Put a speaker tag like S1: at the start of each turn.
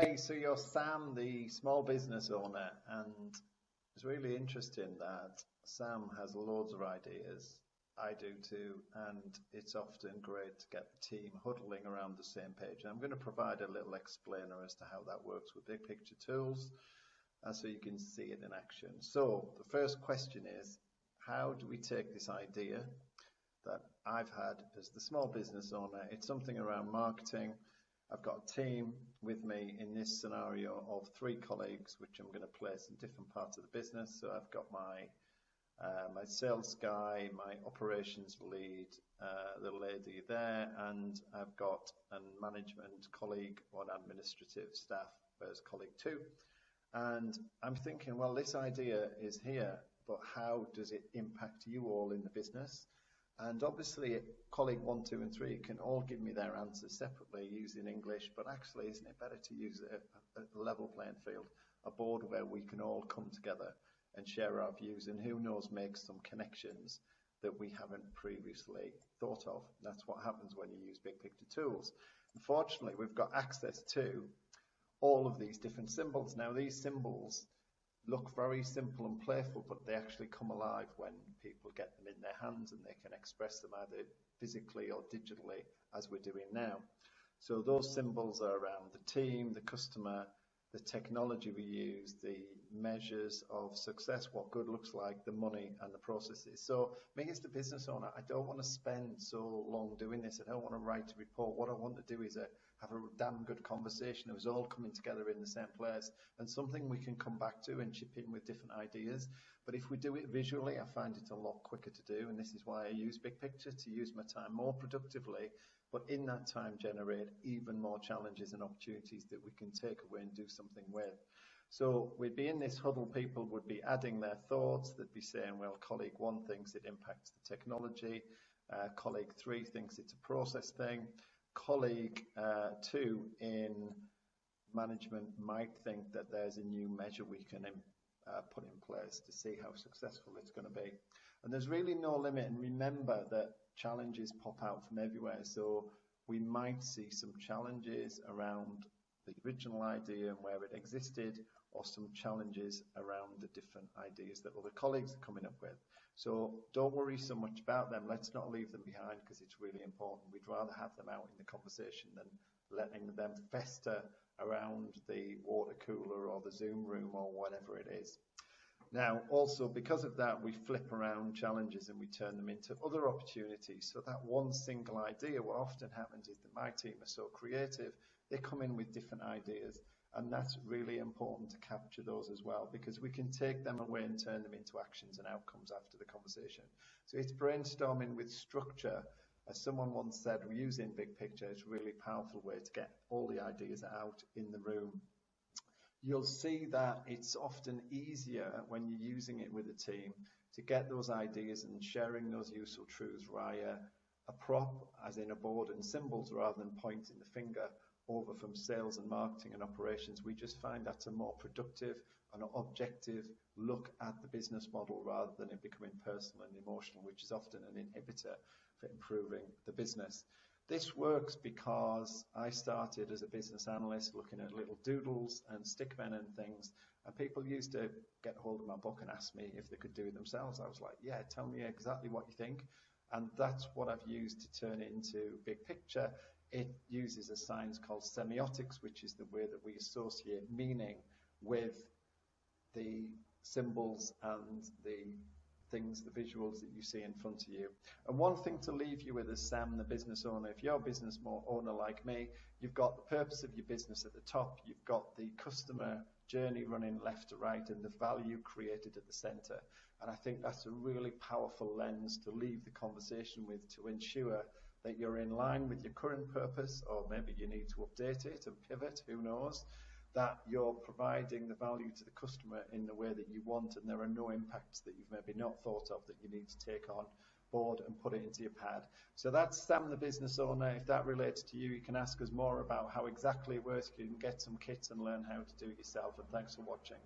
S1: Hey, so you're Sam, the small business owner, and it's really interesting that Sam has loads of ideas. I do too, and it's often great to get the team huddling around the same page. And I'm going to provide a little explainer as to how that works with big picture tools, so you can see it in action. So the first question is, how do we take this idea that I've had as the small business owner? It's something around marketing. I've got a team with me in this scenario of 3 colleagues, which I'm going to place in different parts of the business. So I've got my sales guy, my operations lead, the lady there, and I've got a management colleague, one administrative staff as colleague 2. And I'm thinking, well, this idea is here, but how does it impact you all in the business? And obviously, colleague 1, 2, and 3 can all give me their answers separately using English, but actually, isn't it better to use a level playing field, a board where we can all come together and share our views, and who knows, make some connections that we haven't previously thought of. That's what happens when you use big picture tools. Unfortunately, we've got access to all of these different symbols. Now, these symbols look very simple and playful, but they actually come alive when people get them in their hands and they can express them either physically or digitally, as we're doing now. So those symbols are around the team, the customer, the technology we use, the measures of success, what good looks like, the money and the processes. So me as the business owner, I don't want to spend so long doing this. I don't want to write a report. What I want to do is have a damn good conversation. It was all coming together in the same place and something we can come back to and chip in with different ideas. But if we do it visually, I find it a lot quicker to do. And this is why I use big picture, to use my time more productively, but in that time generate even more challenges and opportunities that we can take away and do something with. So we'd be in this huddle, people would be adding their thoughts. They'd be saying, well, colleague 1 thinks it impacts the technology. Colleague 3 thinks it's a process thing. Colleague 2 in management might think that there's a new measure we can put in place to see how successful it's going to be. And there's really no limit. And remember that challenges pop out from everywhere. So we might see some challenges around the original idea and where it existed, or some challenges around the different ideas that other colleagues are coming up with. So don't worry so much about them. Let's not leave them behind, because it's really important. We'd rather have them out in the conversation than letting them fester around the water cooler or the Zoom room or whatever it is. Now, also, because of that, we flip around challenges and we turn them into other opportunities. So that one single idea, what often happens is that my team are so creative, they come in with different ideas. And that's really important to capture those as well, because we can take them away and turn them into actions and outcomes after the conversation. So it's brainstorming with structure. As someone once said, we're using big picture. It's a really powerful way to get all the ideas out in the room. You'll see that it's often easier when you're using it with a team to get those ideas and sharing those useful truths via a prop, as in a board and symbols, rather than pointing the finger over from sales and marketing and operations. We just find that's a more productive and objective look at the business model, rather than it becoming personal and emotional, which is often an inhibitor for improving the business. This works because I started as a business analyst looking at little doodles and stickmen and things, and people used to get hold of my book and ask me if they could do it themselves. I was like, yeah, tell me exactly what you think. And that's what I've used to turn it into big picture. It uses a science called semiotics, which is the way that we associate meaning with the symbols and the things, the visuals that you see in front of you. And one thing to leave you with as Sam, the business owner, if you're a business owner like me, you've got the purpose of your business at the top, you've got the customer journey running left to right, and the value created at the center. And I think that's a really powerful lens to leave the conversation with, to ensure that you're in line with your current purpose, or maybe you need to update it and pivot, who knows, that you're providing the value to the customer in the way that you want, and there are no impacts that you've maybe not thought of that you need to take on board and put it into your pad. So that's Sam, the business owner. If that relates to you, you can ask us more about how exactly it works. You can get some kits and learn how to do it yourself. And thanks for watching.